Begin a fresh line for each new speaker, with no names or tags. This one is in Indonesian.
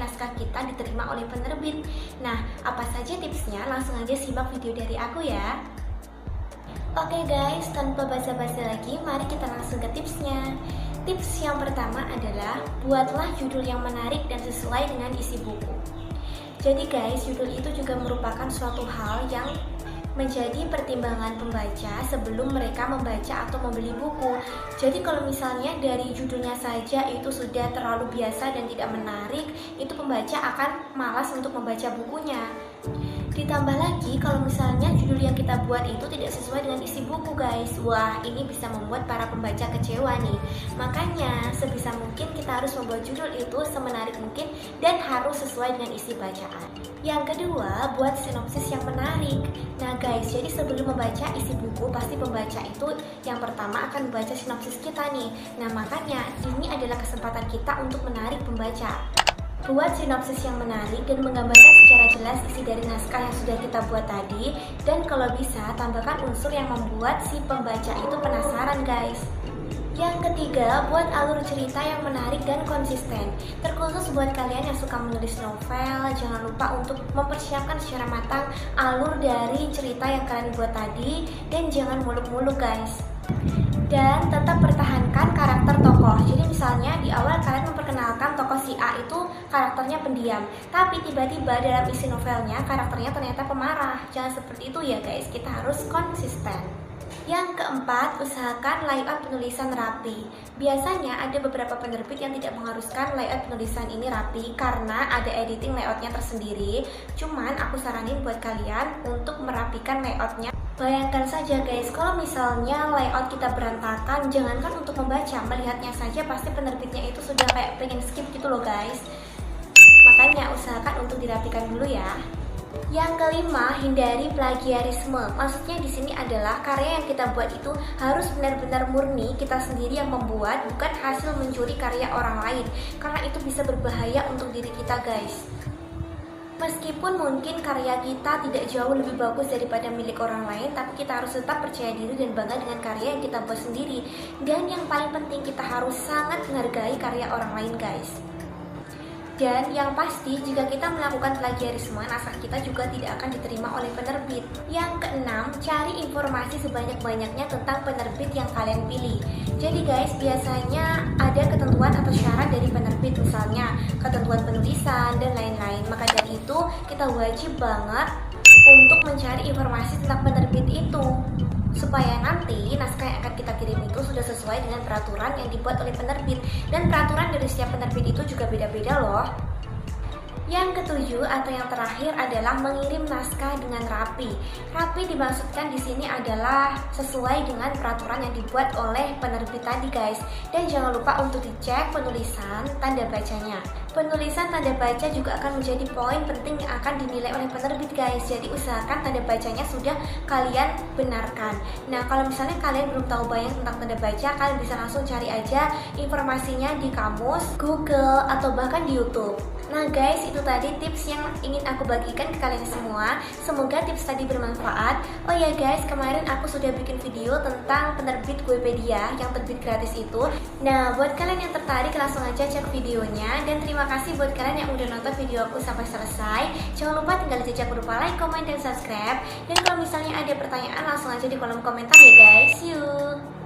naskah kita diterima oleh penerbit. Nah, apa saja tipsnya? Langsung aja simak video dari aku ya. Oke guys, tanpa basa-basi lagi, mari kita langsung ke tipsnya. Tips yang pertama adalah buatlah judul yang menarik dan sesuai dengan isi buku. Jadi guys, judul itu juga merupakan suatu hal yang menjadi pertimbangan pembaca sebelum mereka membaca atau membeli buku. Jadi kalau misalnya dari judulnya saja itu sudah terlalu biasa dan tidak menarik, itu pembaca akan malas untuk membaca bukunya. Ditambah lagi kalau misalnya judul yang kita buat itu tidak sesuai dengan isi buku guys, wah ini bisa membuat para pembaca kecewa nih. Makanya sebisa mungkin kita harus membuat judul itu semenarik mungkin dan harus sesuai dengan isi bacaan. Yang kedua, buat sinopsis yang menarik. Nah guys, jadi sebelum membaca isi buku, pasti pembaca itu yang pertama akan membaca sinopsis kita nih. Nah makanya ini adalah kesempatan kita untuk menarik pembaca. Buat sinopsis yang menarik dan menggambarkan secara jelas isi dari naskah yang sudah kita buat tadi. Dan kalau bisa, tambahkan unsur yang membuat si pembaca itu penasaran guys. Yang ketiga, buat alur cerita yang menarik dan konsisten. Terkhusus buat kalian yang suka menulis novel, jangan lupa untuk mempersiapkan secara matang alur dari cerita yang kalian buat tadi. Dan jangan muluk-muluk guys. Dan tetap pertahankan karakter tokoh. Jadi misalnya di awal kalian memperkenalkan tokoh si A itu karakternya pendiam, tapi tiba-tiba dalam isi novelnya karakternya ternyata pemarah. Jangan seperti itu ya guys, kita harus konsisten. Yang keempat, usahakan layout penulisan rapi. Biasanya ada beberapa penerbit yang tidak mengharuskan layout penulisan ini rapi karena ada editing layoutnya tersendiri. Cuman aku saranin buat kalian untuk merapikan layoutnya. Bayangkan saja guys, kalau misalnya layout kita berantakan, jangankan untuk membaca, melihatnya saja pasti penerbitnya itu sudah kayak pengen skip gitu loh guys. Makanya usahakan untuk dirapikan dulu ya. Yang kelima, hindari plagiarisme. Maksudnya di sini adalah karya yang kita buat itu harus benar-benar murni kita sendiri yang membuat, bukan hasil mencuri karya orang lain. Karena itu bisa berbahaya untuk diri kita guys. Meskipun mungkin karya kita tidak jauh lebih bagus daripada milik orang lain, tapi kita harus tetap percaya diri dan bangga dengan karya yang kita buat sendiri. Dan yang paling penting, kita harus sangat menghargai karya orang lain guys. Dan yang pasti, jika kita melakukan plagiarisme, naskah kita juga tidak akan diterima oleh penerbit. Yang keenam, cari informasi sebanyak-banyaknya tentang penerbit yang kalian pilih. Jadi guys, biasanya ada ketentuan atau syarat dari penerbit, misalnya ketentuan penulisan dan lain-lain. Maka dari itu, kita wajib banget untuk mencari informasi tentang penerbit itu, supaya nanti naskah yang akan kita kirim itu sudah sesuai dengan peraturan yang dibuat oleh penerbit. Dan peraturan dari setiap penerbit itu juga beda-beda loh. Yang ketujuh atau yang terakhir adalah mengirim naskah dengan rapi. Rapi dimaksudkan di sini adalah sesuai dengan peraturan yang dibuat oleh penerbit tadi guys. Dan jangan lupa untuk dicek penulisan tanda bacanya. Penulisan tanda baca juga akan menjadi poin penting yang akan dinilai oleh penerbit guys. Jadi usahakan tanda bacanya sudah kalian benarkan. Nah kalau misalnya kalian belum tahu banyak tentang tanda baca, kalian bisa langsung cari aja informasinya di kamus, Google, atau bahkan di YouTube. Nah guys, itu tadi tips yang ingin aku bagikan ke kalian semua. Semoga tips tadi bermanfaat. Oh ya guys, kemarin aku sudah bikin video tentang penerbit Wepedia yang terbit gratis itu. Nah buat kalian yang tertarik langsung aja cek videonya. Dan terima kasih buat kalian yang udah nonton video aku sampai selesai. Jangan lupa tinggal jejak berupa like, comment, dan subscribe. Dan kalau misalnya ada pertanyaan langsung aja di kolom komentar ya guys. See you.